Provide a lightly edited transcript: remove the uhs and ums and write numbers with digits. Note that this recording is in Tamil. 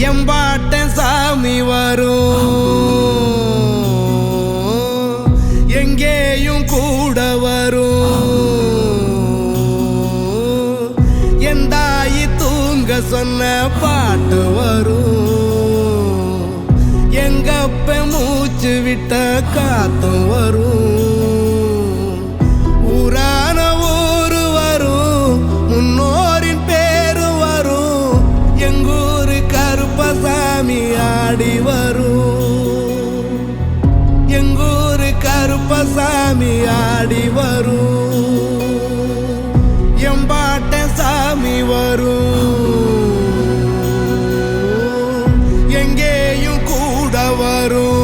எம்பாட்ட சாமி வரும், எங்கேயும் கூட வரும். என் தாயி தூங்க சொன்ன பாட்டு வரும், எங்கப்ப மூச்சு விட்ட காத்தும் வரும். ஊரான ஊரு வரும், முன்னோரின் பேரு வரும். எங்கூரு கருப்பசாமி ஆடி வரும், எங்கூரு கருப்பசாமி ஆடி வரும். எம்பாட்ட சாமி வரும், எங்கேயும் கூட வரும்.